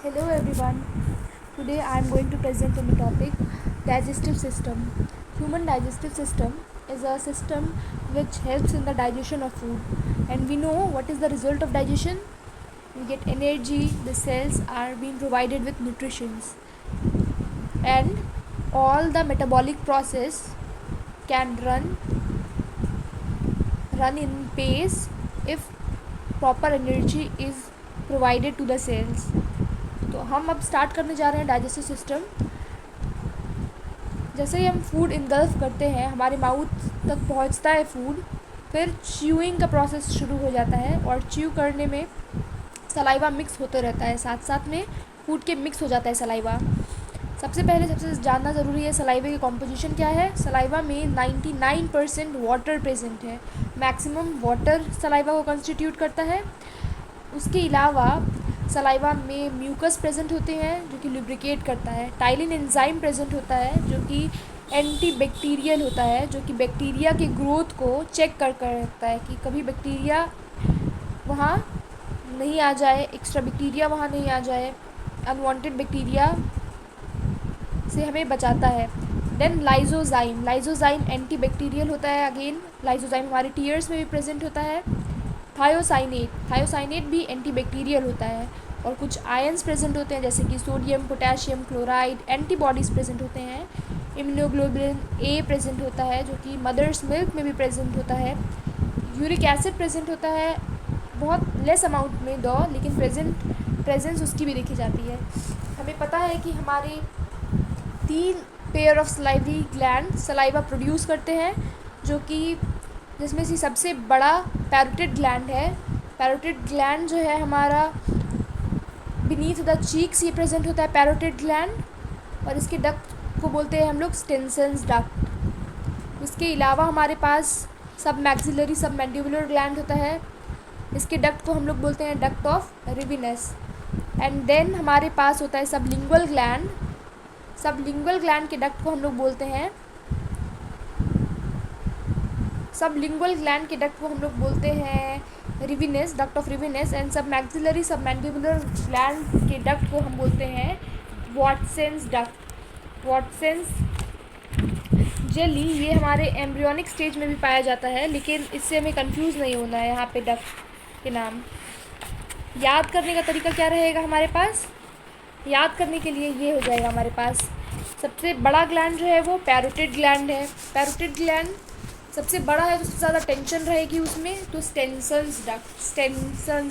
Hello everyone. Today I am going to present on the topic digestive system. Human digestive system is a system which helps in the digestion of food, and we know what is the result of digestion. We get energy, the cells are being provided with nutrition, and all the metabolic process can run in pace if proper energy is provided to the cells. तो हम अब start करने जा रहे हैं digestive system. जैसे ही हम food engulf करते हैं, हमारे माउथ तक पहुंचता है फूड, फिर च्यूइंग का प्रोसेस शुरू हो जाता है और च्यू करने में सलाइवा मिक्स होते रहता है, साथ साथ में फूड के मिक्स हो जाता है सलाइवा। सबसे जानना ज़रूरी है सलाइवा की कॉम्पोजिशन क्या है। सलाइवा में 99% वाटर प्रेजेंट है, मैक्सिमम वाटर सलाइवा को कंस्टिट्यूट करता है। उसके अलावा सलाइवा में म्यूकस प्रेजेंट होते हैं जो कि लुब्रिकेट करता है। टाइलिन एंजाइम प्रेजेंट होता है जो कि एंटी बैक्टीरियल होता है, जो कि बैक्टीरिया के ग्रोथ को चेक कर रखता है कि कभी बैक्टीरिया वहाँ नहीं आ जाए, एक्स्ट्रा बैक्टीरिया वहाँ नहीं आ जाए, अनवांटेड बैक्टीरिया से हमें बचाता है। देन लाइजोजाइम एंटी बैक्टीरियल होता है। अगेन लाइजोजाइम हमारे टीयर्स में भी प्रेजेंट होता है। थायोसाइनेट भी एंटी बैक्टीरियल होता है। और कुछ आयंस प्रेजेंट होते हैं जैसे कि sodium, potassium, chloride. Antibodies present होते हैं। इम्यूनोग्लोबुलिन ए प्रेजेंट होता है जो कि मदर्स मिल्क में भी प्रेजेंट होता है। यूरिक एसिड प्रेजेंट होता है, बहुत लेस अमाउंट में दो, लेकिन प्रेजेंस उसकी भी देखी जाती है। हमें पता है कि हमारे 3 pair of salivary gland saliva produce करते हैं, जो कि जिसमें से सबसे बड़ा पैरोटिड ग्लैंड है। पैरोटिड ग्लैंड जो है हमारा बीनीथ द चीक्स ये प्रेजेंट होता है पैरोटिड ग्लैंड, और इसके डक्ट को बोलते हैं हम लोग स्टेंसन्स डक्ट। उसके अलावा हमारे पास सब मैक्सिलरी सब मैंडिबुलर ग्लैंड होता है, इसके डक्ट को हम लोग बोलते हैं duct of Rivinus. And then हमारे पास होता है सबलिंगुअल ग्लैंड के डक्ट को हम लोग बोलते हैं Rivinus, duct of Rivinus. And सब मैक्सिलरी सब मैंडिबुलर ग्लैंड के डक्ट को हम बोलते हैं वॉटसन्स डक्ट। वॉटसन्स जेली ये हमारे एम्ब्रियोनिक स्टेज में भी पाया जाता है, लेकिन इससे हमें कंफ्यूज नहीं होना है यहाँ पे डक्ट के नाम। याद करने का तरीका क्या रहेगा हमारे पास? याद करने के लिए ये हो जाएगा हमारे पास, सबसे बड़ा ग्लैंड जो है वो पैरोटिड ग्लैंड है। पैरोटिड ग्लैंड सबसे बड़ा है तो सबसे ज़्यादा टेंशन रहेगी उसमें, तो स्टेंसन्स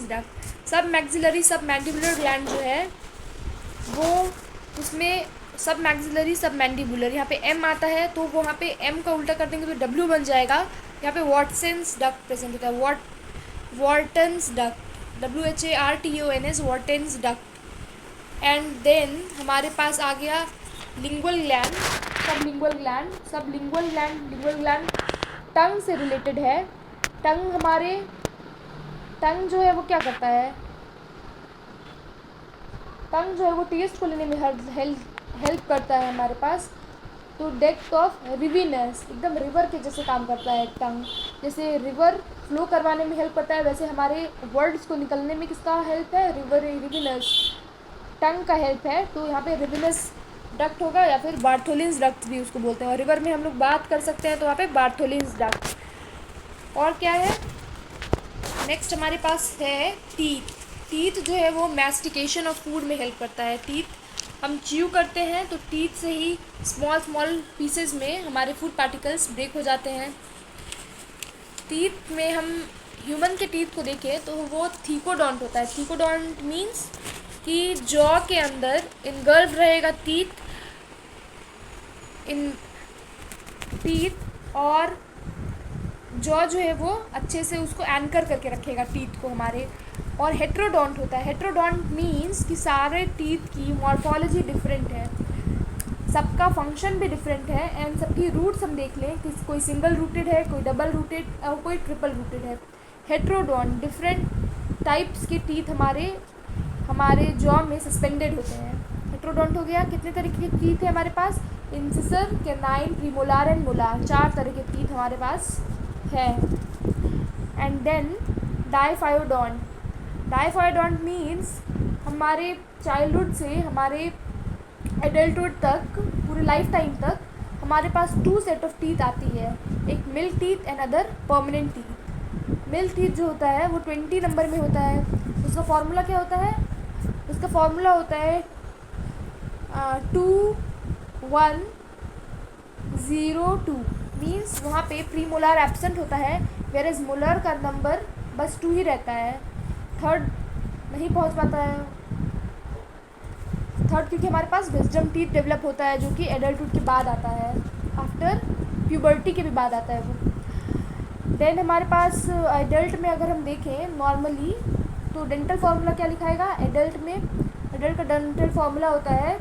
डक्ट। सब मैक्सिलरी सब मैंडिबुलर ग्लैंड जो है वो उसमें सब मैक्सिलरी सब मैंडिबुलर, यहाँ पे एम आता है तो वहाँ पे एम का उल्टा कर देंगे तो डब्ल्यू बन जाएगा। यहाँ पे वॉटसन्स डक्ट प्रेजेंट होता है, Wharton's duct, WHARTONS, Wharton's duct. And then हमारे पास आ गया लिंगुअल ग्लैंड टंग से रिलेटेड है। टंग जो है वो क्या करता है? टंग जो है वो टेस्ट को लेने में हेल्प करता है हमारे पास। तो डक्ट ऑफ रिविनस, एकदम रिवर के जैसे काम करता है टंग। जैसे रिवर फ्लो करवाने में हेल्प करता है, वैसे हमारे वर्ड्स को निकलने में किसका हेल्प है? रिविनस, टंग का हेल्प है। तो यहाँ पे रिविनस डक्ट होगा, या फिर बार्थोलिन्स डक्ट भी उसको बोलते हैं। और रिवर में हम लोग बात कर सकते हैं तो वहाँ पे बार्थोलिन्स डक्ट। और क्या है नेक्स्ट हमारे पास है टीथ जो है वो मैस्टिकेशन ऑफ फूड में हेल्प करता है। टीथ हम च्यू करते हैं तो टीथ से ही स्मॉल पीसेस में हमारे फूड पार्टिकल्स ब्रेक हो जाते हैं। टीथ में हम ह्यूमन के टीथ को देखें तो वो थीकोडॉन्ट होता है। थीकोडॉन्ट मीन्स कि जॉ के अंदर इनगल्व रहेगा टीथ और जॉ जो है वो अच्छे से उसको एंकर करके रखेगा टीथ को हमारे। और हेट्रोडॉन्ट होता है। हेट्रोडॉन्ट मीन्स कि सारे टीथ की मॉर्फोलॉजी डिफरेंट है, सबका फंक्शन भी डिफरेंट है। एंड सबकी रूट्स हम देख लें कि कोई सिंगल रूटेड है, कोई डबल रूटेड और कोई ट्रिपल रूटेड है। हेट्रोडॉन्ट डिफरेंट टाइप्स के टीथ हमारे जॉ में सस्पेंडेड होते हैं। हेट्रोडॉन्ट हो गया। कितने तरीके के टीथ है हमारे पास? इंसिसर, कैनाइन, प्रीमोलार एंड मोलार, 4 तरह के टीथ हमारे पास है। एंड देन डाइफायोडॉन्ट मीन्स हमारे चाइल्डहुड से हमारे एडल्टहुड तक, पूरे लाइफ टाइम तक हमारे पास 2 सेट ऑफ टीथ आती है, एक milk teeth and other permanent teeth. Milk teeth जो होता है वो 20 नंबर में होता है। उसका फॉर्मूला क्या होता है? उसका फॉर्मूला होता है 2102, मीन्स वहाँ पे प्री मोलार एब्सेंट होता है, वेयर इज मोलर का नंबर बस 2 ही रहता है, थर्ड नहीं पहुँच पाता है। थर्ड क्योंकि हमारे पास विजडम टीथ डेवलप होता है जो कि एडल्टहुड के बाद आता है, आफ्टर प्यूबर्टी के भी बाद आता है वो। देन हमारे पास एडल्ट में अगर हम देखें नॉर्मली तो डेंटल फार्मूला क्या लिखाएगा? एडल्ट का डेंटल फार्मूला होता है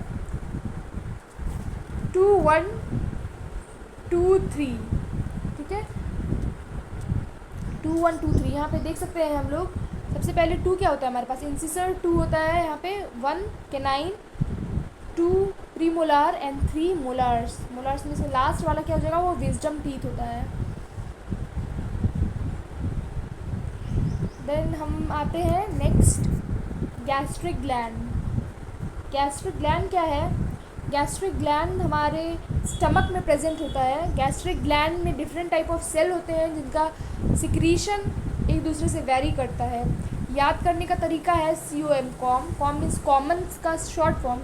2123, ठीक है, 2123। यहाँ पे देख सकते हैं हम लोग, सबसे पहले 2 क्या होता है हमारे पास? इंसिसर 2 होता है यहाँ पे, 1 canine, 2 pre molar and 3 molars. Molars में से लास्ट वाला क्या हो जाएगा? वो विजडम टीथ होता है। देन हम आते हैं next, gastric gland. Gastric gland क्या है? गैस्ट्रिक ग्लैंड हमारे स्टमक में प्रेजेंट होता है। गैस्ट्रिक ग्लैंड में डिफरेंट टाइप ऑफ सेल होते हैं जिनका सिक्रीशन एक दूसरे से वेरी करता है। याद करने का तरीका है COM, कॉम मीन्स कॉमन का शॉर्ट फॉर्म,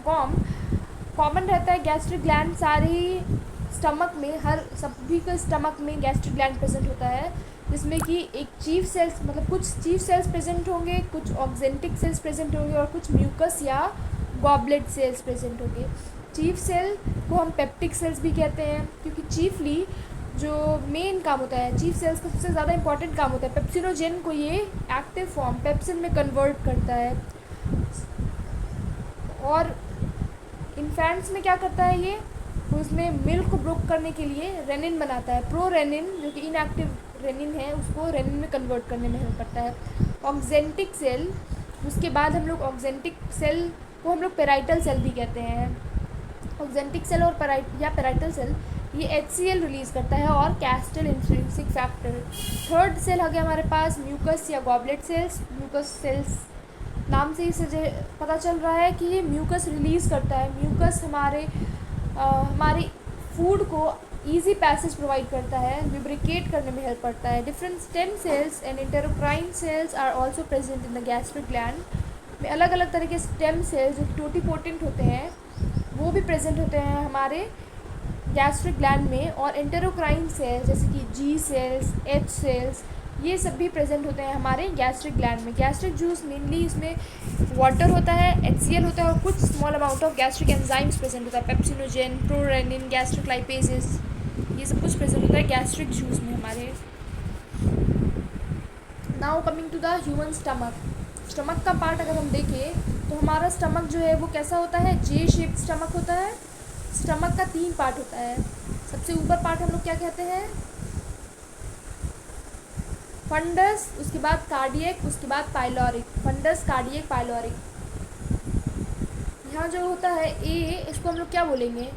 कॉमन रहता है। गैस्ट्रिक ग्लैंड सारे ही स्टमक में, हर सभी के स्टमक में गैस्ट्रिक ग्लैंड प्रेजेंट होता है, जिसमें कि एक चीफ सेल्स, मतलब कुछ चीफ सेल्स प्रेजेंट होंगे, कुछ ऑक्जेंटिक सेल्स प्रेजेंट होंगे और कुछ म्यूकस या गॉबलेट सेल्स प्रेजेंट होंगे। चीफ सेल को हम पेप्टिक सेल्स भी कहते हैं, क्योंकि चीफली जो मेन काम होता है, चीफ सेल्स का सबसे ज़्यादा इंपॉर्टेंट काम होता है, पेप्सिनोजेन को ये एक्टिव फॉर्म पेप्सिन में कन्वर्ट करता है। और इन्फेंट्स में क्या करता है ये? तो उसमें मिल्क को ब्रोक करने के लिए रेनिन बनाता है, प्रो रेनिन, जो कि इनएक्टिव रेनिन है, उसको रेनिन में कन्वर्ट करने में हेल्प करता है। ऑक्जेंटिक सेल, उसके बाद हम लोग ऑक्जेंटिक सेल को हम लोग पेराइटल सेल भी कहते हैं। ऑक्जेंटिक सेल और पेराइटल सेल ये HCl रिलीज़ करता है और Castle's intrinsic factor. Third cell आ गया हमारे पास म्यूकस या गॉबलेट सेल्स। म्यूकस सेल्स नाम से ही पता चल रहा है कि ये म्यूकस रिलीज़ करता है। म्यूकस हमारे फूड को ईजी पैसेज प्रोवाइड करता है, लुब्रिकेट करने में हेल्प करता है। Different stem cells and enteroendocrine cells are also present in the gastric gland. में अलग अलग तरह के स्टेम सेल्स जो टोटीपोटेंट होते हैं वो भी प्रेजेंट होते हैं हमारे गैस्ट्रिक ग्लैंड में। और इंटेरोक्राइन सेल्स जैसे कि G सेल्स, H सेल्स, ये सब भी प्रेजेंट होते हैं हमारे गैस्ट्रिक ग्लैंड में। गैस्ट्रिक जूस मेनली इसमें वाटर होता है, HCl होता है और कुछ small amount of gastric enzymes present होता है, पेप्सिनोजेन, प्रोरेनिन, गैस्ट्रिक लाइपेजेस, ये सब कुछ प्रेजेंट होता है गैस्ट्रिक जूस में हमारे। Now coming to the human stomach. Stomach का पार्ट अगर हम देखें तो हमारा स्टमक जो है वो कैसा होता है? J शेप्ड स्टमक होता है। स्टमक का 3 पार्ट होता है। सबसे ऊपर पार्ट हम लोग क्या कहते हैं? फंडस, उसके बाद कार्डियक, उसके बाद पाइलोरिक। Funds, cardiac, pyloric. यहाँ जो होता है A, इसको हम लोग क्या बोलेंगे?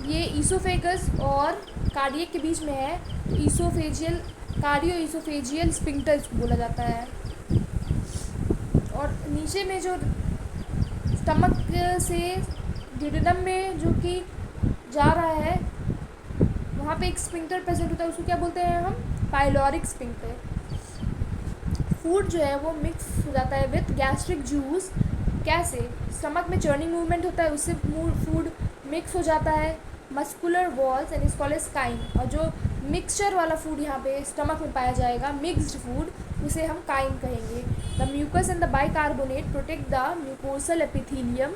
ये ईसोफेगस और कार्डियक के बीच में है, ईसोफेजियल, कार्डियो ईसोफेजियल स्पिंक्टर इसको बोला जाता है। और नीचे में जो स्टमक से ड्यूडेनम में जो कि जा रहा है वहाँ पे एक स्पिंक्टर प्रेजेंट होता है, उसको क्या बोलते हैं हम? Pyloric sphincter. फूड जो है वो मिक्स हो जाता है विथ गैस्ट्रिक जूस। कैसे? स्टमक में चर्निंग मूवमेंट होता है, उससे फूड मिक्स हो जाता है muscular walls and is called as chyme. और जो मिक्सचर वाला फूड यहाँ पे स्टमक में पाया जाएगा, मिक्स्ड फूड, उसे हम काइन कहेंगे। The mucus and the bicarbonate protect the mucosal epithelium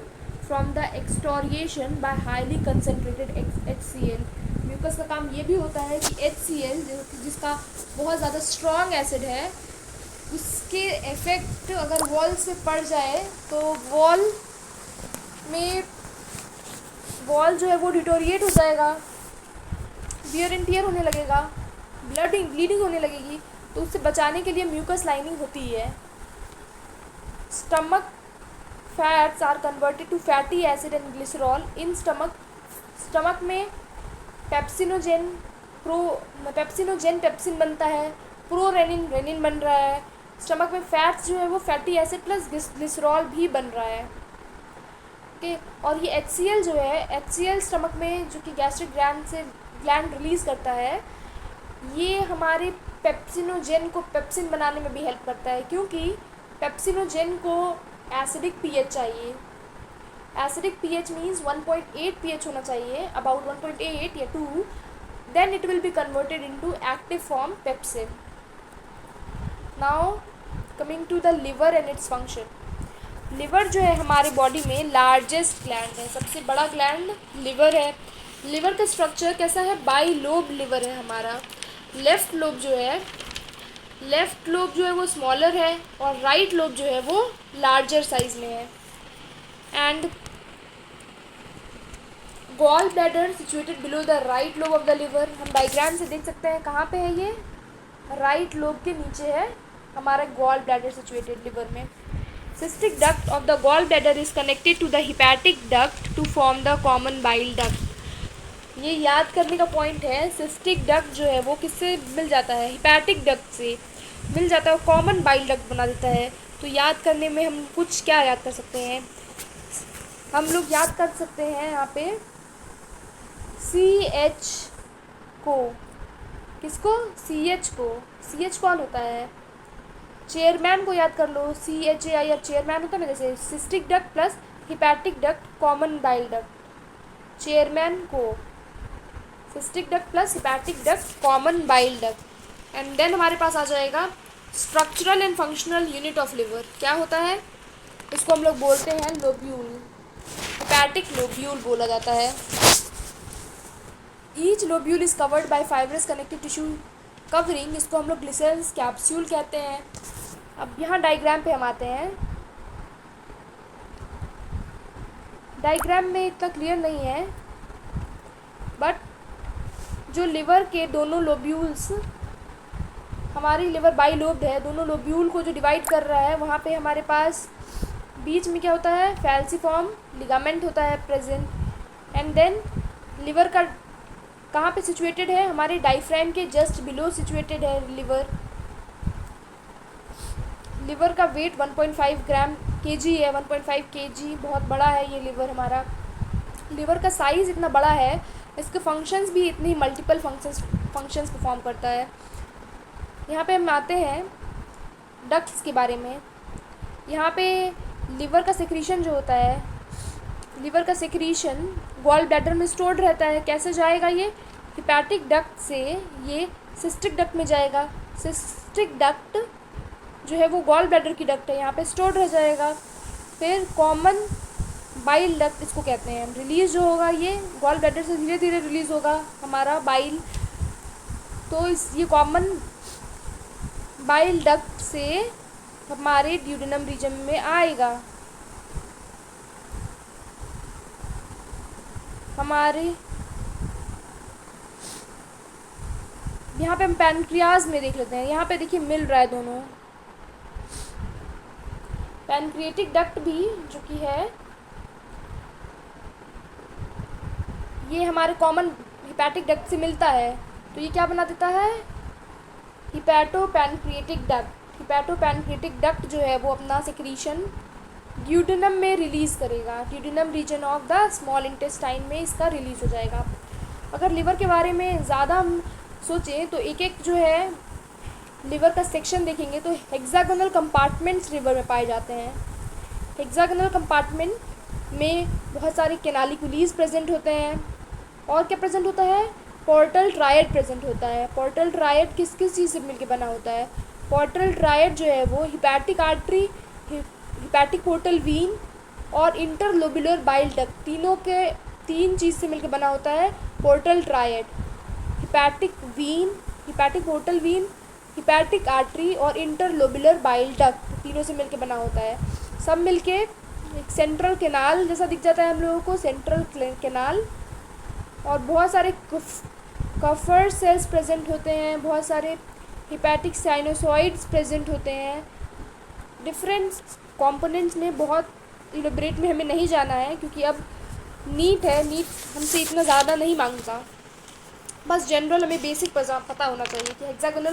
from the excoriation by highly concentrated HCl। Mucus का काम ये भी होता है कि HCl जिसका बहुत ज़्यादा स्ट्रॉन्ग एसिड है, उसके इफ़ेक्ट अगर वॉल से पड़ जाए तो वॉल जो है वो डिटोरिएट हो जाएगा, वियर एंड टियर होने लगेगा, ब्लीडिंग होने लगेगी। तो उससे बचाने के लिए म्यूकस लाइनिंग होती है। Stomach fats are converted to fatty acid and glycerol in stomach में पेप्सिन बनता है, प्रोरेनिन रेनिन बन रहा है, स्टमक में फैट्स जो है वो फैटी एसिड प्लस ग्लिसरॉल भी बन रहा है। ओके, और ये HCl जो है, HCl स्टमक में जो कि गैस्ट्रिक ग्लैंड रिलीज़ करता है, ये हमारे पेप्सिनोजेन को पेप्सिन बनाने में भी हेल्प करता है, क्योंकि पेप्सिनोजेन को एसिडिक पीएच चाहिए। एसिडिक पीएच मीन्स 1.8 पीएच होना चाहिए, अबाउट 1.8 या 2, then it will be converted into active form pepsin. Now coming to the liver and its function. Liver जो है हमारे बॉडी में लार्जेस्ट ग्लैंड है, सबसे बड़ा ग्लैंड लिवर है। लिवर का स्ट्रक्चर कैसा है? बाई लोब लिवर है हमारा। लेफ़्ट लोब जो है वो स्मॉलर है और राइट लोब जो है वो लार्जर साइज में है। And gall bladder situated below the right lobe of the liver. हम डायग्राम से देख सकते हैं कहाँ पे है ये, राइट लोब के नीचे है हमारा गॉल ब्लैडर सिचुएटेड लिवर में। Cystic duct of the gall bladder is connected to the hepatic duct to form the common bile duct. ये याद करने का पॉइंट है, सिस्टिक डक्ट जो है वो किससे मिल जाता है? हिपैटिक डक्ट से मिल जाता है, कॉमन बाइल डक्ट बना देता है। तो याद करने में हम कुछ क्या याद कर सकते हैं? हम लोग याद कर सकते हैं यहाँ पे CH को, किसको? CH को। CH कौन होता है? चेयरमैन को याद कर लो, CHAIR चेयरमैन होता है ना, जैसे cystic duct plus hepatic duct common bile duct. Chairman को cystic duct plus hepatic duct common bile duct. And then हमारे पास आ जाएगा structural and functional unit of liver. क्या होता है? इसको हम लोग बोलते हैं लोब्यूल, हिपैटिक लोब्यूल बोला जाता है। Each lobule is covered by fibrous connective tissue covering, इसको हम लोग ग्लिसरल्स कैप्सूल कहते हैं। अब यहाँ डायग्राम पे हम आते हैं। डायग्राम में इतना क्लियर नहीं है, बट जो लिवर के दोनों लोब्यूल्स, हमारी लिवर बाइलोब्ड है, दोनों लोब्यूल को जो डिवाइड कर रहा है, वहाँ पे हमारे पास बीच में क्या होता है? फैल्सिफॉर्म लिगामेंट होता है प्रेजेंट। एंड देन लिवर का कहाँ पे सिचुएटेड है? हमारे डायफ्राम के जस्ट बिलो सिचुएटेड है लिवर। लिवर का वेट 1.5 ग्राम kg है, 1.5 kg, बहुत बड़ा है ये लिवर हमारा। लिवर का साइज़ इतना बड़ा है, इसके फंक्शंस भी इतनी मल्टीपल फंक्शंस परफॉर्म करता है। यहाँ पे हम आते हैं डक्ट्स के बारे में। यहाँ पे लिवर का सेक्रीशन जो होता है, लिवर का सेक्रीशन गॉल ब्लैडर में स्टोर्ड रहता है। कैसे जाएगा ये? हिपैटिक डक्ट से ये सिस्टिक डक्ट में जाएगा। सिस्टिक डक्ट जो है वो गॉल ब्लैडर की डक्ट है, यहाँ पे स्टोर्ड रह जाएगा। फिर कॉमन बाइल डक्ट इसको कहते हैं। रिलीज़ जो होगा ये गॉल ब्लैडर से धीरे धीरे रिलीज़ होगा हमारा बाइल, तो ये कॉमन बाइल डक्ट से हमारे ड्यूडेनम रीजन में आएगा। हमारे यहाँ पे हम पैनक्रियाज में देख लेते हैं। यहाँ पे देखिए मिल रहा है दोनों। पैनक्रिएटिक डक्ट भी जो कि है ये हमारे कॉमन हिपैटिक डक्ट से मिलता है, तो ये क्या बना देता है? हिपैटोपैनक्रिएटिक डक्ट। हिपैटोपैनक्रिएटिक डक्ट जो है वो अपना सेक्रीशन ड्यूडेनम में रिलीज़ करेगा। Duodenum region of the small intestine में इसका रिलीज़ हो जाएगा। अगर लिवर के बारे में ज़्यादा हम सोचें तो एक एक जो है लिवर का सेक्शन देखेंगे तो हेक्सागोनल कंपार्टमेंट्स लिवर में पाए जाते हैं। हेक्सागोनल कंपार्टमेंट में बहुत सारे कैनालिकुलीज प्रेजेंट होते हैं। और क्या प्रेजेंट होता है? पोर्टल ट्रायड प्रेजेंट होता है। पोर्टल ट्रायड किस किस चीज़ से मिलकर बना होता है? पोर्टल ट्रायड जो है वो hepatic artery, hepatic portal vein और इंटरलोबुलर बाइल डक्ट, तीन चीज़ से मिलकर बना होता है portal triad. Hepatic vein, hepatic portal vein, hepatic artery और इंटरलोबुलर बाइल डक्ट, तीनों से मिलकर बना होता है। सब मिलके एक सेंट्रल कैनाल जैसा दिख जाता है हम लोगों को, सेंट्रल कैनाल। और बहुत सारे कफर सेल्स प्रेजेंट होते हैं, बहुत सारे हिपैटिक साइनोसॉइड्स प्रेजेंट होते हैं। डिफरेंट कंपोनेंट्स में बहुत इलेबरेट में हमें नहीं जाना है, क्योंकि अब नीट है, नीट हमसे इतना ज़्यादा नहीं मांगता। बस जनरल हमें बेसिक पता होना चाहिए कि हेक्सागोनल